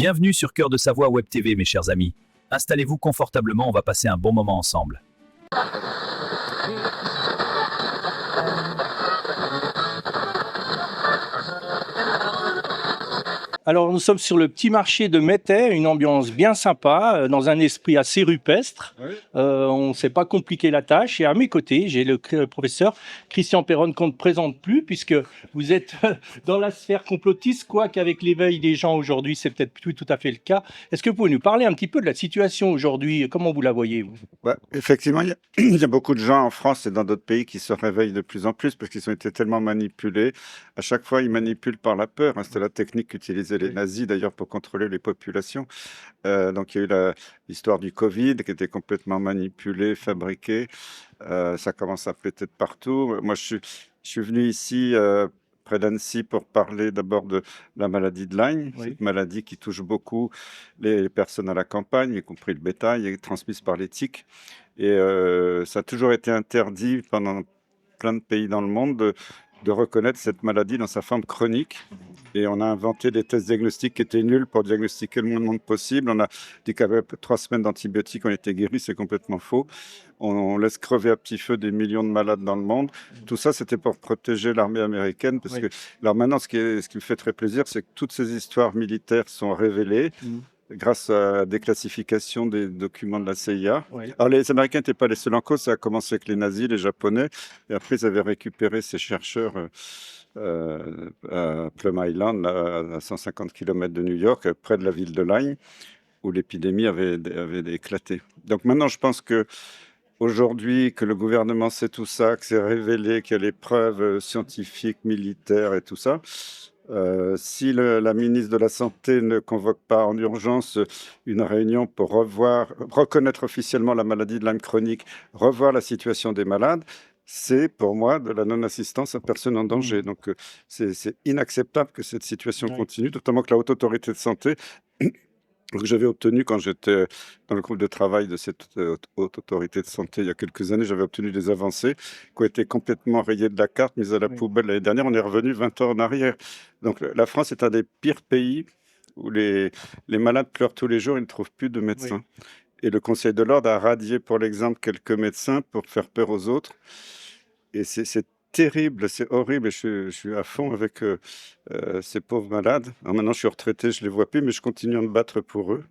Bienvenue sur Cœur de Savoie Web TV, mes chers amis. Installez-vous confortablement, on va passer un bon moment ensemble. Alors, nous sommes sur le petit marché de Mettey, une ambiance bien sympa, dans un esprit assez rupestre. Oui. On ne s'est pas compliqué la tâche. Et à mes côtés, j'ai le professeur Christian Perronne, qu'on ne présente plus, puisque vous êtes dans la sphère complotiste, quoique avec l'éveil des gens aujourd'hui, c'est peut-être plus tout à fait le cas. Est-ce que vous pouvez nous parler un petit peu de la situation aujourd'hui? Comment vous la voyez, vous? Effectivement, il y a beaucoup de gens en France et dans d'autres pays qui se réveillent de plus en plus parce qu'ils ont été tellement manipulés. À chaque fois, ils manipulent par la peur, hein. C'était la technique qu'utilisaient les nazis d'ailleurs pour contrôler les populations. Donc il y a eu l'histoire du Covid qui était complètement manipulée, fabriquée. Ça commence à péter de partout. Moi, je suis venu ici près d'Annecy pour parler d'abord de la maladie de Lyme, Oui. cette maladie qui touche beaucoup les personnes à la campagne, y compris le bétail, et est transmise par les tiques. Et ça a toujours été interdit pendant plein de pays dans le monde de reconnaître cette maladie dans sa forme chronique. Et on a inventé des tests diagnostiques qui étaient nuls pour diagnostiquer le moins de monde possible. On a dit qu'avec 3 semaines d'antibiotiques, on était guéri. C'est complètement faux. On laisse crever à petit feu des millions de malades dans le monde. Tout ça, c'était pour protéger l'armée américaine. Parce Oui. que, alors maintenant, ce qui me fait très plaisir, c'est que toutes ces histoires militaires sont révélées grâce à la déclassification des documents de la CIA. Oui. Alors, les Américains n'étaient pas les seuls en cause. Ça a commencé avec les nazis, les Japonais. Et après, ils avaient récupéré ces chercheurs à Plum Island, là, à 150 km de New York, près de la ville de Lyme, où l'épidémie avait éclaté. Donc maintenant, je pense que aujourd'hui, que le gouvernement sait tout ça, que c'est révélé, qu'il y a les preuves scientifiques, militaires et tout ça, si la ministre de la Santé ne convoque pas en urgence une réunion pour reconnaître officiellement la maladie de Lyme chronique, revoir la situation des malades, c'est pour moi de la non-assistance à personne en danger. Donc c'est inacceptable que cette situation Oui. continue, notamment que la Haute Autorité de Santé, que j'avais obtenu quand j'étais dans le groupe de travail de cette Haute Autorité de Santé il y a quelques années, j'avais obtenu des avancées qui ont été complètement rayées de la carte, mises à la Oui. poubelle l'année dernière. On est revenu 20 ans en arrière. Donc la France est un des pires pays où les malades pleurent tous les jours, ils ne trouvent plus de médecins. Et le Conseil de l'Ordre a radié pour l'exemple quelques médecins pour faire peur aux autres. Et c'est terrible, c'est horrible. Et je suis à fond avec ces pauvres malades. Alors maintenant, je suis retraité, je ne les vois plus, mais je continue à me battre pour eux.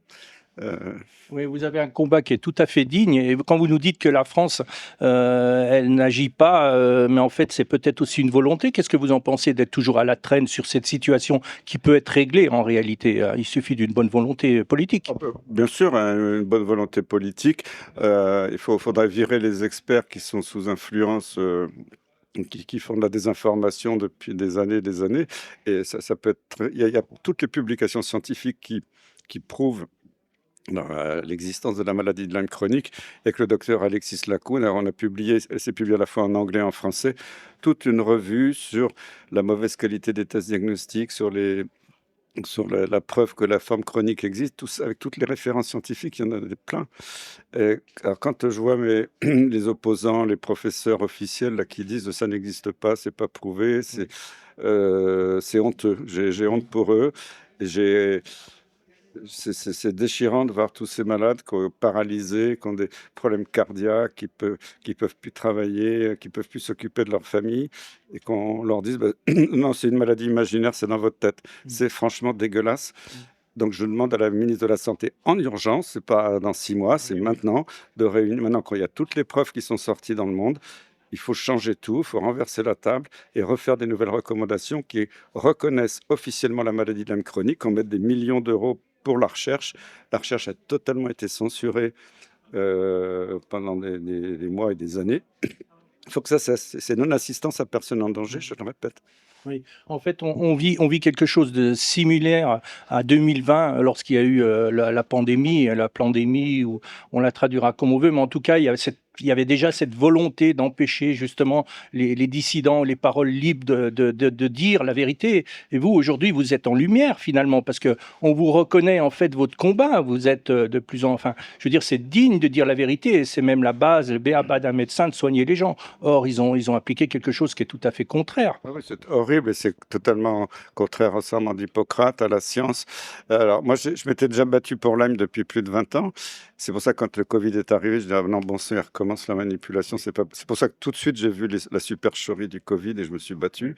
Oui, vous avez un combat qui est tout à fait digne. Et quand vous nous dites que la France, elle n'agit pas, mais en fait, c'est peut-être aussi une volonté. Qu'est-ce que vous en pensez d'être toujours à la traîne sur cette situation qui peut être réglée en réalité? Il suffit d'une bonne volonté politique. Bien sûr, hein, une bonne volonté politique. Il faudrait virer les experts qui sont sous influence, qui font de la désinformation depuis des années et des années. Et ça peut être. Il y a toutes les publications scientifiques qui prouvent l'existence de la maladie de Lyme chronique, avec le docteur Alexis Lacoune. Alors, c'est publié à la fois en anglais et en français, toute une revue sur la mauvaise qualité des tests diagnostiques, sur la preuve que la forme chronique existe, tout ça, avec toutes les références scientifiques, il y en a plein. Alors, quand je vois les opposants, les professeurs officiels là, qui disent ça n'existe pas, c'est pas prouvé, c'est honteux. J'ai honte pour eux. Et c'est déchirant de voir tous ces malades paralysés, qui ont des problèmes cardiaques, qui peuvent plus travailler, qui peuvent plus s'occuper de leur famille, et qu'on leur dise non, c'est une maladie imaginaire, c'est dans votre tête. C'est franchement dégueulasse. Donc je demande à la ministre de la Santé en urgence, c'est pas dans 6 mois, c'est maintenant, de réunir, maintenant quand il y a toutes les preuves qui sont sorties dans le monde, il faut changer tout, il faut renverser la table et refaire des nouvelles recommandations qui reconnaissent officiellement la maladie de Lyme chronique, qu'on mette des millions d'euros pour la recherche. La recherche a totalement été censurée pendant des mois et des années. Il faut que c'est non-assistance à personne en danger, je le répète. Oui, en fait, on vit quelque chose de similaire à 2020 lorsqu'il y a eu la pandémie, ou on la traduira comme on veut, mais en tout cas, il y a cette il y avait déjà cette volonté d'empêcher justement les dissidents, les paroles libres de dire la vérité. Et vous, aujourd'hui, vous êtes en lumière finalement, parce que on vous reconnaît en fait votre combat. Vous êtes de plus en... Enfin, je veux dire, c'est digne de dire la vérité. Et c'est même la base, le b.a.-ba d'un médecin de soigner les gens. Or, ils ont appliqué quelque chose qui est tout à fait contraire. Ah oui, c'est horrible et c'est totalement contraire au serment d'Hippocrate, à la science. Alors, moi, je m'étais déjà battu pour Lyme depuis plus de 20 ans. C'est pour ça que quand le Covid est arrivé, je dis, ah non, bon sang, il recommence la manipulation. C'est pour ça que tout de suite, j'ai vu la supercherie du Covid et je me suis battu.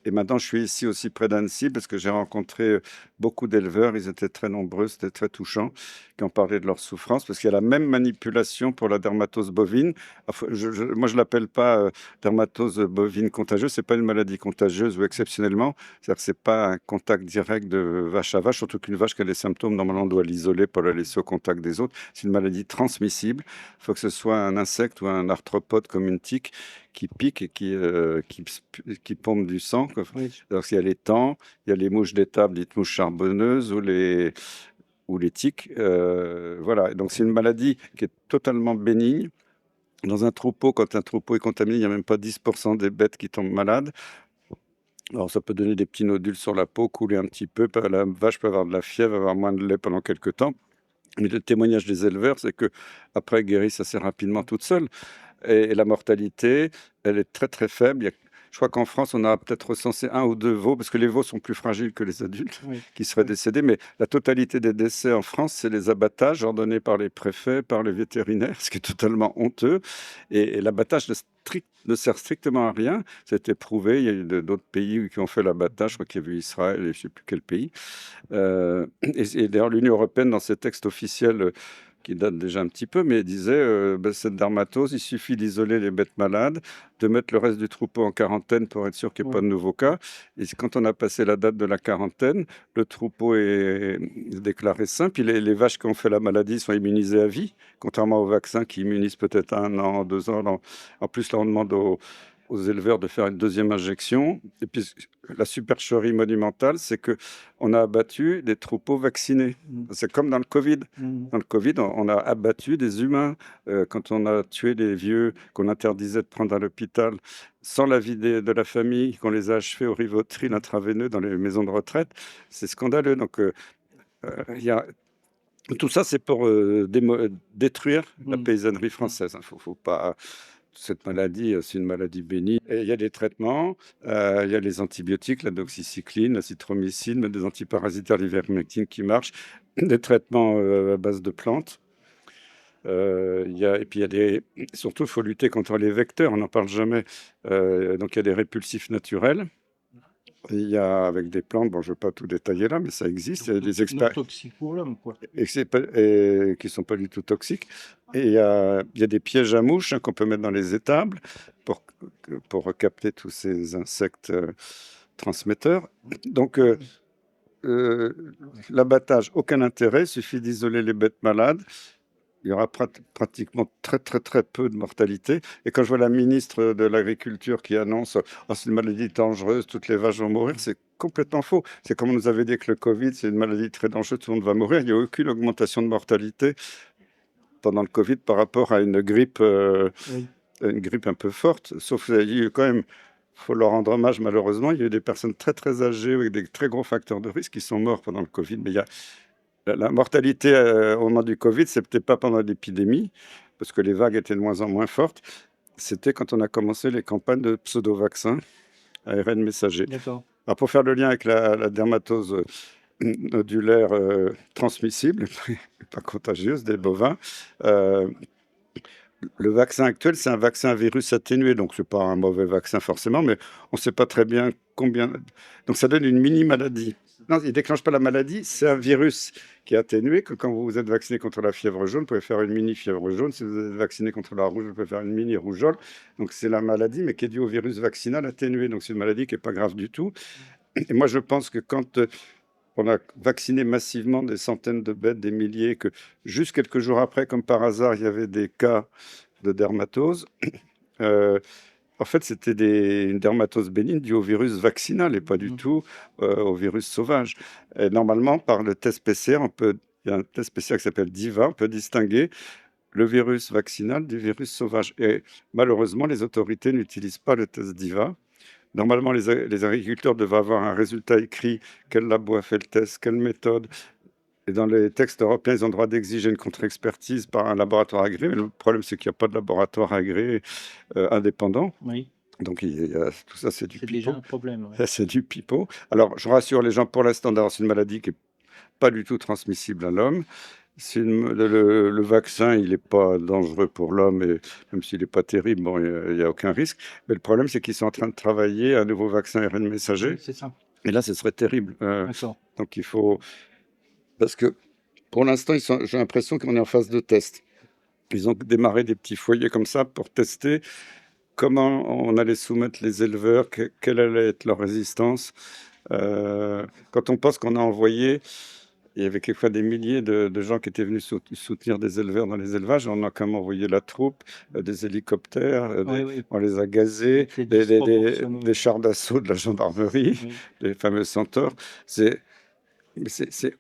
Et maintenant, je suis ici aussi près d'Annecy parce que j'ai rencontré beaucoup d'éleveurs. Ils étaient très nombreux, c'était très touchant, qui ont parlé de leur souffrance parce qu'il y a la même manipulation pour la dermatose bovine. Enfin, moi, je l'appelle pas dermatose bovine contagieuse. C'est pas une maladie contagieuse ou exceptionnellement. C'est-à-dire que c'est pas un contact direct de vache à vache, surtout qu'une vache qui a des symptômes, normalement, on doit l'isoler pour la laisser au contact des autres. C'est une maladie transmissible. Il faut que ce soit un insecte ou un arthropode comme une tique qui pique et qui pompe du sang. Oui. Donc, il y a les tans, il y a les mouches d'étable, dites mouches charbonneuses ou les tiques. Voilà. Donc, c'est une maladie qui est totalement bénigne. Dans un troupeau, quand un troupeau est contaminé, il n'y a même pas 10% des bêtes qui tombent malades. Alors, ça peut donner des petits nodules sur la peau, couler un petit peu. La vache peut avoir de la fièvre, avoir moins de lait pendant quelques temps. Mais le témoignage des éleveurs, c'est que après, elles guérissent assez rapidement toutes seules. Et la mortalité, elle est très très faible. Je crois qu'en France, on a peut-être recensé 1 ou 2 veaux, parce que les veaux sont plus fragiles que les adultes, Oui. qui seraient décédés. Mais la totalité des décès en France, c'est les abattages ordonnés par les préfets, par les vétérinaires, ce qui est totalement honteux. Et l'abattage ne sert strictement à rien. C'était prouvé. Il y a eu d'autres pays qui ont fait l'abattage. Je crois qu'il y a eu Israël et je ne sais plus quel pays. Et d'ailleurs, l'Union européenne, dans ses textes officiels, qui date déjà un petit peu, mais disait cette dermatose, il suffit d'isoler les bêtes malades, de mettre le reste du troupeau en quarantaine pour être sûr qu'il n'y ait pas de nouveaux cas. Et quand on a passé la date de la quarantaine, le troupeau est déclaré sain. Puis les vaches qui ont fait la maladie sont immunisées à vie, contrairement aux vaccins qui immunisent peut-être 1 an, 2 ans. En plus, là, on demande aux éleveurs de faire une deuxième injection. Et puis, la supercherie monumentale, c'est que on a abattu des troupeaux vaccinés. C'est comme dans le Covid. Dans le Covid, on a abattu des humains. Quand on a tué les vieux qu'on interdisait de prendre à l'hôpital sans l'avis de la famille, qu'on les a achevés au Rivotril intraveineux dans les maisons de retraite, c'est scandaleux. Donc, tout ça, c'est pour détruire la paysannerie française. Faut pas... Cette maladie, c'est une maladie bénigne. Et il y a des traitements, il y a les antibiotiques, la doxycycline, la citromycine, des antiparasitaires, l'ivermectine qui marchent, des traitements à base de plantes. Et puis surtout, il faut lutter contre les vecteurs, on n'en parle jamais. Donc il y a des répulsifs naturels. Il y a avec des plantes, bon, je ne veux pas tout détailler là, mais ça existe. Il y a des Non toxiques pour l'homme, quoi. et qui ne sont pas du tout toxiques. Et il y a des pièges à mouches qu'on peut mettre dans les étables pour capter tous ces insectes transmetteurs. Donc, l'abattage, aucun intérêt, il suffit d'isoler les bêtes malades. Il y aura pratiquement très, très, très peu de mortalité. Et quand je vois la ministre de l'Agriculture qui annonce « Oh, c'est une maladie dangereuse, toutes les vaches vont mourir », c'est complètement faux. C'est comme on nous avait dit que le Covid, c'est une maladie très dangereuse, tout le monde va mourir. Il n'y a aucune augmentation de mortalité pendant le Covid par rapport à une grippe un peu forte. Sauf qu'il y a eu quand même, il faut leur rendre hommage malheureusement, il y a eu des personnes très, très âgées avec des très gros facteurs de risque qui sont morts pendant le Covid. Mais il y a la mortalité au moment du Covid, ce n'était pas pendant l'épidémie, parce que les vagues étaient de moins en moins fortes. C'était quand on a commencé les campagnes de pseudo-vaccins ARN messager. D'accord. Alors pour faire le lien avec la dermatose nodulaire transmissible, pas contagieuse, des bovins, le vaccin actuel, c'est un vaccin à virus atténué, donc ce n'est pas un mauvais vaccin forcément, mais on ne sait pas très bien combien... Donc ça donne une mini-maladie. Non, il ne déclenche pas la maladie, c'est un virus qui est atténué, que quand vous êtes vacciné contre la fièvre jaune, vous pouvez faire une mini-fièvre jaune. Si vous êtes vacciné contre la rouge, vous pouvez faire une mini-rougeole. Donc c'est la maladie, mais qui est due au virus vaccinal atténué. Donc c'est une maladie qui n'est pas grave du tout. Et moi, je pense que quand on a vacciné massivement des centaines de bêtes, des milliers, que juste quelques jours après, comme par hasard, il y avait des cas de dermatose, en fait, c'était une dermatose bénigne due au virus vaccinal et pas du tout au virus sauvage. Et normalement, par le test PCR, il y a un test PCR qui s'appelle DIVA, on peut distinguer le virus vaccinal du virus sauvage. Et malheureusement, les autorités n'utilisent pas le test d'IVA. Normalement, les agriculteurs devraient avoir un résultat écrit, quel labo a fait le test, quelle méthode. Et dans les textes européens, ils ont le droit d'exiger une contre-expertise par un laboratoire agréé. Mais le problème, c'est qu'il n'y a pas de laboratoire agréé indépendant. Oui, Donc, tout ça, c'est du c'est déjà pipeau. un problème. Ouais. C'est du pipeau. Alors, je rassure les gens, pour l'instant, d'abord, c'est une maladie qui n'est pas du tout transmissible à l'homme. Le vaccin, il n'est pas dangereux pour l'homme, et même s'il n'est pas terrible, bon, il n'y a aucun risque. Mais le problème, c'est qu'ils sont en train de travailler à un nouveau vaccin ARN messager. Oui, c'est ça. Et là, ce serait terrible. D'accord. Donc, il faut... Parce que, pour l'instant, j'ai l'impression qu'on est en phase de test. Ils ont démarré des petits foyers comme ça pour tester comment on allait soumettre les éleveurs, quelle allait être leur résistance. Quand on pense qu'on a envoyé, il y avait quelquefois des milliers de gens qui étaient venus soutenir des éleveurs dans les élevages. On a quand même envoyé la troupe, des hélicoptères, Oui, oui. on les a gazés, C'est des disproportionné. des chars d'assaut de la gendarmerie, Oui. les fameux centaures. C'est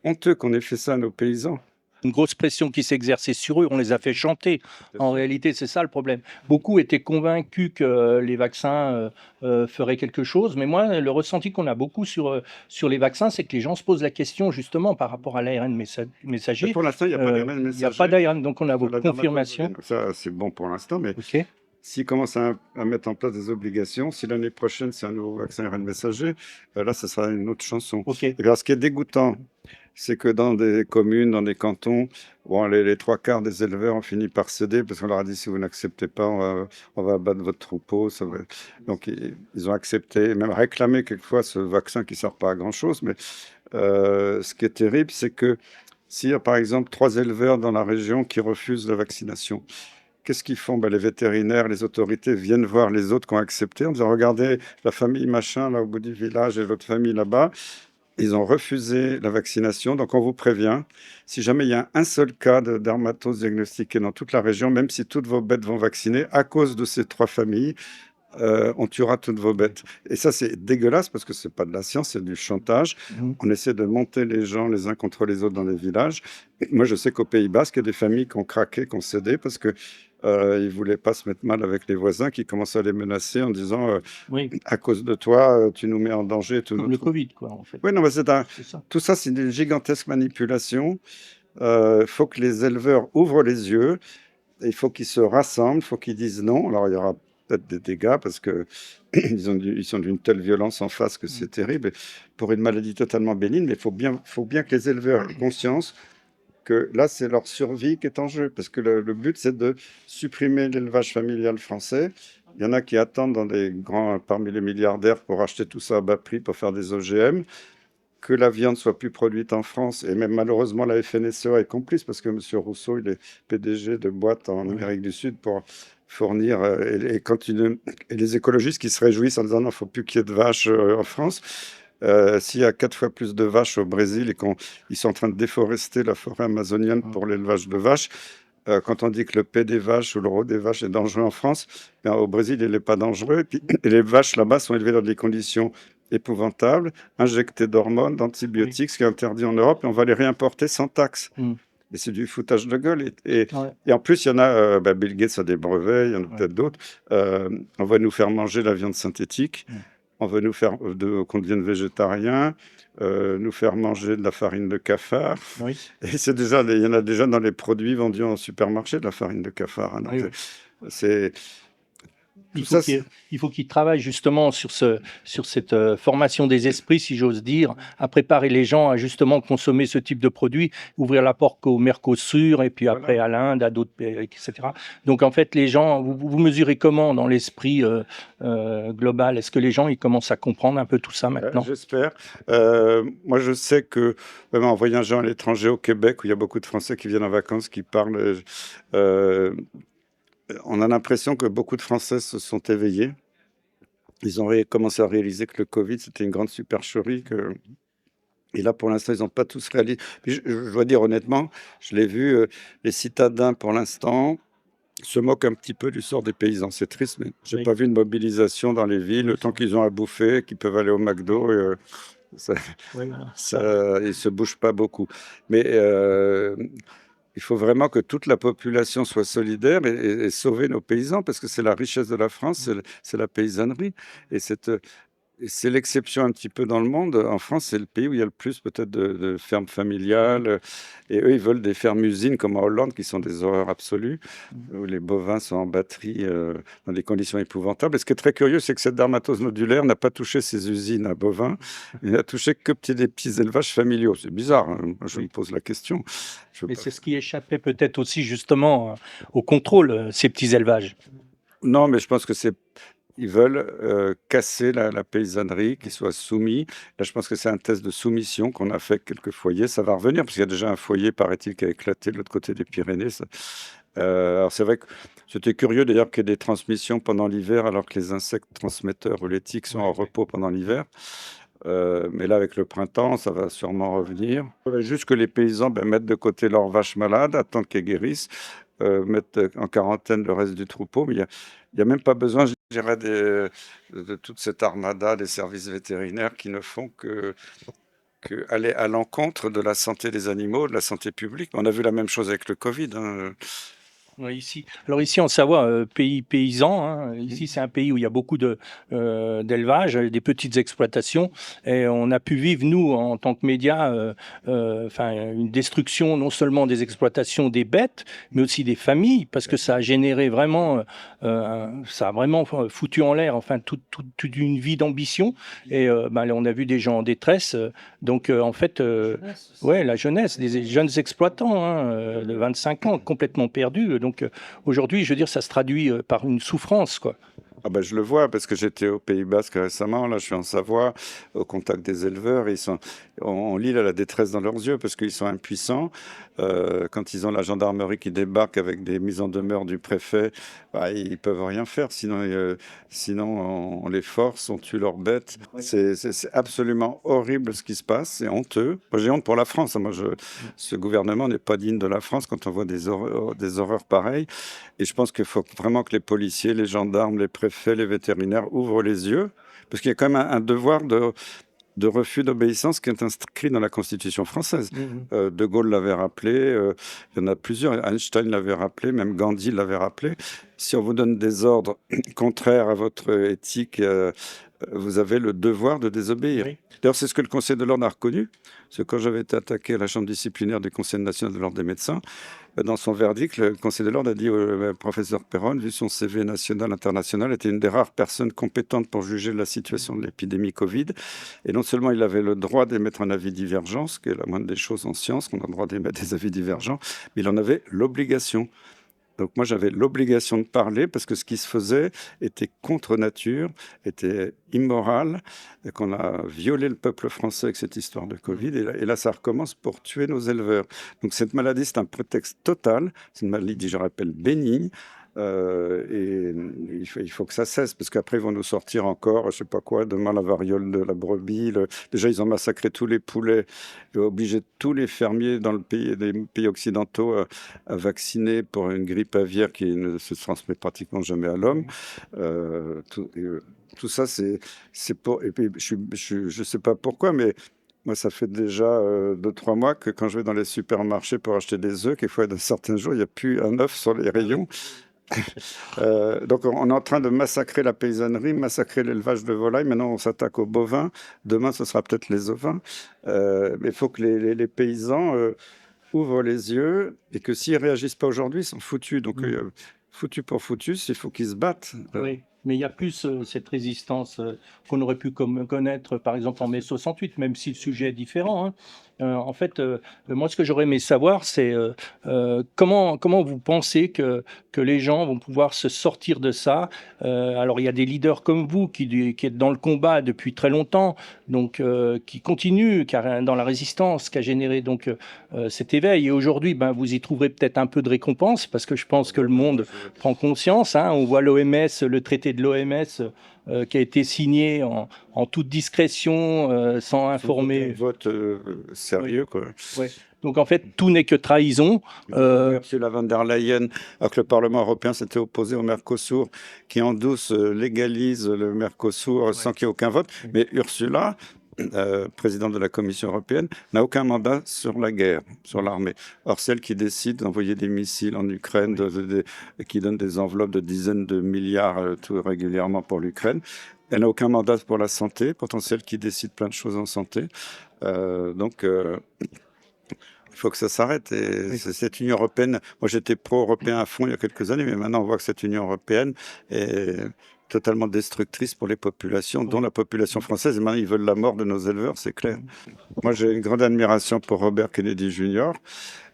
honteux qu'on ait fait ça à nos paysans. Une grosse pression qui s'exerçait sur eux, on les a fait chanter. En réalité, c'est ça le problème. Beaucoup étaient convaincus que les vaccins feraient quelque chose, mais moi, le ressenti qu'on a beaucoup sur les vaccins, c'est que les gens se posent la question justement par rapport à l'ARN Mais messager. pour l'instant, il n'y a pas d'ARN Il n'y a messager pas d'ARN, donc on a sur vos la confirmations. dermatose. Ça, c'est bon pour l'instant, mais Ok, s'ils commencent à mettre en place des obligations, si l'année prochaine c'est un nouveau vaccin ARN messager, là, ce sera une autre chanson. ok. Et alors, ce qui est dégoûtant, c'est que dans des communes, dans des cantons, bon, les trois quarts des éleveurs ont fini par céder parce qu'on leur a dit si vous n'acceptez pas, on va abattre votre troupeau. Donc, ils ont accepté, même réclamé quelquefois ce vaccin qui ne sert pas à grand-chose. Mais ce qui est terrible, c'est que s'il y a par exemple 3 éleveurs dans la région qui refusent la vaccination, qu'est-ce qu'ils font? Les vétérinaires, les autorités viennent voir les autres qui ont accepté en disant regardez, la famille machin là au bout du village et l'autre famille là-bas. Ils ont refusé la vaccination, donc on vous prévient, si jamais il y a un seul cas de dermatose diagnostiqué dans toute la région, même si toutes vos bêtes vont vacciner, à cause de ces 3 familles, on tuera toutes vos bêtes. Et ça, c'est dégueulasse parce que c'est pas de la science, c'est du chantage. Mhm. On essaie de monter les gens les uns contre les autres dans les villages. Et moi, je sais qu'au Pays Basque, il y a des familles qui ont craqué, qui ont cédé parce que ils voulaient pas se mettre mal avec les voisins qui commençaient à les menacer en disant Oui, à cause de toi, tu nous mets en danger. comme le Covid, quoi, en fait. Oui, non, mais C'est ça. tout ça, c'est une gigantesque manipulation. Il faut que les éleveurs ouvrent les yeux. Il faut qu'ils se rassemblent. Il faut qu'ils disent non. Alors, il y aura peut-être des dégâts parce que ils sont d'une telle violence en face que c'est terrible pour une maladie totalement bénigne. Mais faut bien que les éleveurs aient conscience que là, c'est leur survie qui est en jeu. Parce que le but, c'est de supprimer l'élevage familial français. Il y en a qui attendent parmi les milliardaires pour acheter tout ça à bas prix pour faire des OGM. Que la viande soit plus produite en France, et même malheureusement la FNSEA est complice parce que M. Rousseau, il est PDG de boîte en Amérique du Sud pour fournir, et les écologistes qui se réjouissent en disant non, il ne faut plus qu'il y ait de vaches en France. S'il y a 4 fois plus de vaches au Brésil et qu'ils sont en train de déforester la forêt amazonienne pour l'élevage de vaches, quand on dit que le P des vaches ou le rot des vaches est dangereux en France, ben, au Brésil, il n'est pas dangereux. Et les vaches là-bas sont élevées dans des conditions épouvantables, injectées d'hormones, d'antibiotiques, ce qui est interdit en Europe, et on va les réimporter sans taxe. Mm. Et c'est du foutage de gueule. Et Ouais. en plus, il y en a, Bill Gates a des brevets, il y en a peut-être d'autres. On va nous faire manger la viande synthétique. On veut nous faire qu'on devienne végétarien, nous faire manger de la farine de cafard. Oui. Et il y en a déjà dans les produits vendus en supermarché de la farine de cafard. Hein. Donc, Oui, oui. c'est Il tout faut ça. il faut qu'ils travaillent justement sur cette formation des esprits, si j'ose dire, à préparer les gens à justement consommer ce type de produit, ouvrir la porte au Mercosur et puis après à l'Inde, à d'autres pays, etc. Donc en fait, les gens, vous mesurez comment dans l'esprit global? Est-ce que les gens ils commencent à comprendre un peu tout ça maintenant? J'espère. Moi, je sais que même en voyageant à l'étranger, au Québec, où il y a beaucoup de Français qui viennent en vacances, qui parlent, on a l'impression que beaucoup de Français se sont éveillés. Ils ont commencé à réaliser que le Covid, c'était une grande supercherie. Et là, pour l'instant, ils n'ont pas tous réalisé. Puis je dois dire honnêtement, je l'ai vu, les citadins, pour l'instant, se moquent un petit peu du sort des paysans. C'est triste, mais je n'ai Oui. pas vu de mobilisation dans les villes. Tant qu'ils ont à bouffer, qu'ils peuvent aller au McDo, Oui, voilà. ils ne se bougent pas beaucoup. Mais il faut vraiment que toute la population soit solidaire et sauver nos paysans, parce que c'est la richesse de la France, c'est la paysannerie. Et c'est l'exception un petit peu dans le monde. En France, c'est le pays où il y a le plus peut-être de fermes familiales. Et eux, ils veulent des fermes-usines comme en Hollande, qui sont des horreurs absolues, où les bovins sont en batterie dans des conditions épouvantables. Et ce qui est très curieux, c'est que cette dermatose nodulaire n'a pas touché ces usines à bovins. Il n'a touché que des petits élevages familiaux. C'est bizarre, hein. Moi, je me pose la question. Mais c'est ce qui échappait peut-être aussi justement au contrôle, ces petits élevages. Non, mais je pense que ils veulent casser la paysannerie, qu'ils soient soumis. Là, je pense que c'est un test de soumission qu'on a fait avec quelques foyers. Ça va revenir, parce qu'il y a déjà un foyer, paraît-il, qui a éclaté de l'autre côté des Pyrénées. Alors, c'est vrai que c'était curieux d'ailleurs qu'il y ait des transmissions pendant l'hiver, alors que les insectes transmetteurs ou les tiques sont en repos pendant l'hiver. Mais là, avec le printemps, ça va sûrement revenir. Il faudrait juste que les paysans mettent de côté leurs vaches malades, attendent qu'elles guérissent, mettent en quarantaine le reste du troupeau. Mais il n'y a même pas besoin, je dirais, de toute cette armada des services vétérinaires qui ne font que aller à l'encontre de la santé des animaux, de la santé publique. On a vu la même chose avec le Covid, hein. Ouais, ici. Alors ici en Savoie, pays paysan, hein, ici c'est un pays où il y a beaucoup d'élevage, des petites exploitations, et on a pu vivre, nous, en tant que médias, une destruction non seulement des exploitations des bêtes, mais aussi des familles, parce que ça a généré vraiment, ça a vraiment foutu en l'air, toute une vie d'ambition, et on a vu des gens en détresse, ouais, la jeunesse, des jeunes exploitants, hein, de 25 ans, complètement perdus. Donc aujourd'hui, je veux dire, ça se traduit par une souffrance, quoi. Ah ben, je le vois parce que j'étais au Pays Basque récemment, là je suis en Savoie, au contact des éleveurs, on lit là, la détresse dans leurs yeux parce qu'ils sont impuissants. Quand ils ont la gendarmerie qui débarque avec des mises en demeure du préfet, ils peuvent rien faire, sinon on les force, on tue leurs bêtes. C'est absolument horrible ce qui se passe, c'est honteux. Moi j'ai honte pour la France, hein. Ce gouvernement n'est pas digne de la France quand on voit des horreurs pareilles. Et je pense qu'il faut vraiment que les policiers, les gendarmes, les préfets, les vétérinaires ouvrent les yeux, parce qu'il y a quand même un devoir de refus d'obéissance qui est inscrit dans la Constitution française. De Gaulle l'avait rappelé, il y en a plusieurs, Einstein l'avait rappelé, même Gandhi l'avait rappelé. Si on vous donne des ordres contraires à votre éthique, vous avez le devoir de désobéir. Oui. D'ailleurs, c'est ce que le Conseil de l'ordre a reconnu. C'est quand j'avais été attaqué à la chambre disciplinaire du Conseil national de l'ordre des médecins, dans son verdict, le Conseil de l'ordre a dit au professeur Perron, vu son CV national, international, était une des rares personnes compétentes pour juger de la situation de l'épidémie Covid. Et non seulement il avait le droit d'émettre un avis divergent, ce qui est la moindre des choses en science, qu'on a le droit d'émettre des avis divergents, mais il en avait l'obligation. Donc moi, j'avais l'obligation de parler parce que ce qui se faisait était contre nature, était immoral, et qu'on a violé le peuple français avec cette histoire de Covid. Et là, ça recommence pour tuer nos éleveurs. Donc cette maladie, c'est un prétexte total. C'est une maladie, je rappelle, bénigne. Et il faut que ça cesse, parce qu'après ils vont nous sortir encore, je sais pas quoi, demain la variole de la brebis. Déjà ils ont massacré tous les poulets et obligé tous les fermiers dans les pays occidentaux à vacciner pour une grippe aviaire qui ne se transmet pratiquement jamais à l'homme. Tout ça c'est pour. Et puis je sais pas pourquoi, mais moi, ça fait déjà 2-3 mois que quand je vais dans les supermarchés pour acheter des œufs, quelquefois, dans certains jours, il n'y a plus un œuf sur les rayons. Donc, on est en train de massacrer la paysannerie, massacrer l'élevage de volailles. Maintenant, on s'attaque aux bovins. Demain, ce sera peut-être les ovins. Mais il faut que les paysans ouvrent les yeux et que s'ils ne réagissent pas aujourd'hui, ils sont foutus. Donc, foutus pour foutus, il faut qu'ils se battent. Oui. Mais il y a plus cette résistance qu'on aurait pu connaître, par exemple, en mai 68, même si le sujet est différent, hein. Moi, ce que j'aurais aimé savoir, c'est comment vous pensez que les gens vont pouvoir se sortir de ça. Alors, il y a des leaders comme vous qui êtes dans le combat depuis très longtemps, donc qui continuent dans la résistance, qui a généré donc cet éveil. Et aujourd'hui, vous y trouverez peut-être un peu de récompense, parce que je pense que le monde prend conscience, hein. On voit l'OMS, le traité de l'OMS qui a été signé en toute discrétion, sans informer. Un vote sérieux, quoi. Ouais. Donc en fait, tout n'est que trahison. Ursula von der Leyen, alors que le Parlement européen s'était opposé au Mercosur, qui en douce légalise le Mercosur sans qu'il y ait aucun vote. Mais Ursula, présidente de la Commission européenne, n'a aucun mandat sur la guerre, sur l'armée. Or, celle qui décide d'envoyer des missiles en Ukraine, qui donne des enveloppes de dizaines de milliards tout régulièrement pour l'Ukraine, elle n'a aucun mandat pour la santé, pourtant celle qui décide plein de choses en santé. Donc, il faut que ça s'arrête. Et cette Union européenne, moi j'étais pro-européen à fond il y a quelques années, mais maintenant on voit que cette Union européenne est totalement destructrice pour les populations, dont la population française. Et maintenant ils veulent la mort de nos éleveurs, c'est clair. Moi j'ai une grande admiration pour Robert Kennedy Jr.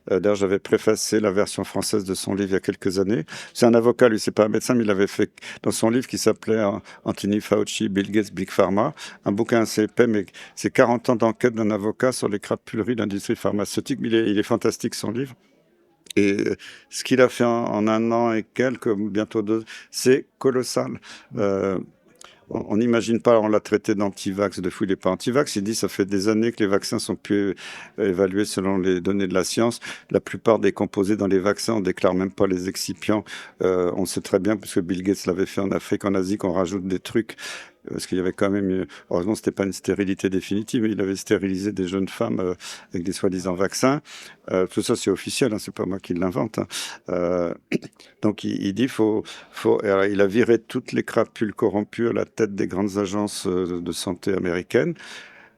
D'ailleurs, j'avais préfacé la version française de son livre il y a quelques années. C'est un avocat, lui, c'est pas un médecin, mais il avait fait dans son livre qui s'appelait Anthony Fauci, Bill Gates, Big Pharma, un bouquin assez épais, mais c'est 40 ans d'enquête d'un avocat sur les crapuleries de l'industrie pharmaceutique. Mais il est fantastique, son livre. Et ce qu'il a fait en un an et quelques, bientôt deux, c'est colossal. On n'imagine pas, on l'a traité d'anti-vax, de fou, il n'est pas anti-vax. Il dit ça fait des années que les vaccins sont plus évalués selon les données de la science. La plupart des composés dans les vaccins, on déclare même pas les excipients. On sait très bien, parce que Bill Gates l'avait fait en Afrique, en Asie, qu'on rajoute des trucs. Parce qu'il y avait quand même, heureusement, c'était pas une stérilité définitive, mais il avait stérilisé des jeunes femmes avec des soi-disant vaccins. Tout ça, c'est officiel, hein, c'est pas moi qui l'invente. Hein. Donc, il dit, alors, il a viré toutes les crapules corrompues à la tête des grandes agences de santé américaines.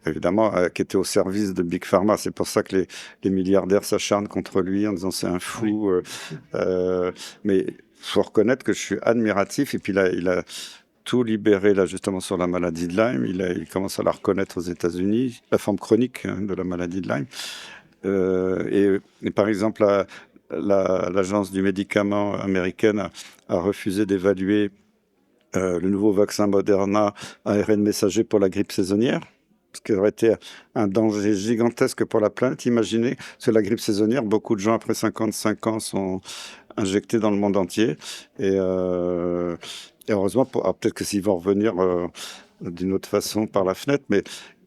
Évidemment, qui étaient au service de Big Pharma. C'est pour ça que les milliardaires s'acharnent contre lui en disant c'est un fou. Mais faut reconnaître que je suis admiratif. Et puis là, il a tout libéré là justement sur la maladie de Lyme. Il commence à la reconnaître aux États-Unis, la forme chronique de la maladie de Lyme. Et par exemple, l'agence du médicament américaine a refusé d'évaluer le nouveau vaccin Moderna ARN messager pour la grippe saisonnière, ce qui aurait été un danger gigantesque pour la planète. Imaginez, c'est la grippe saisonnière, beaucoup de gens après 55 ans sont injectés dans le monde entier. Et heureusement, peut-être que s'ils vont revenir d'une autre façon par la fenêtre, mais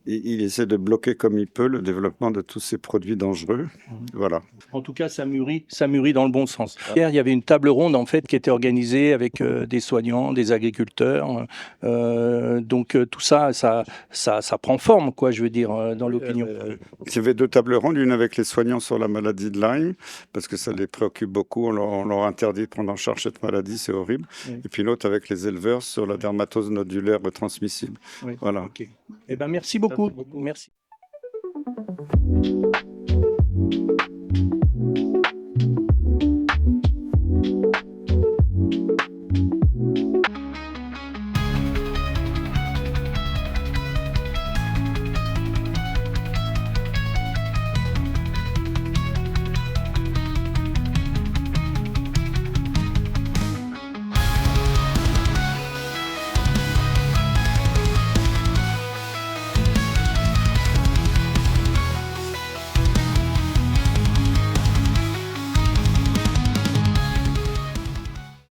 il essaie de bloquer comme il peut le développement de tous ces produits dangereux. Voilà. En tout cas, ça mûrit dans le bon sens. Hier, il y avait une table ronde en fait qui était organisée avec des soignants, des agriculteurs. Donc tout ça prend forme, quoi, je veux dire, dans l'opinion. Il y avait deux tables rondes, une avec les soignants sur la maladie de Lyme, parce que ça les préoccupe beaucoup. On leur interdit de prendre en charge cette maladie, c'est horrible. Oui. Et puis l'autre avec les éleveurs sur la dermatose nodulaire transmissible. Oui. Voilà. Okay. Eh ben, merci beaucoup. Merci.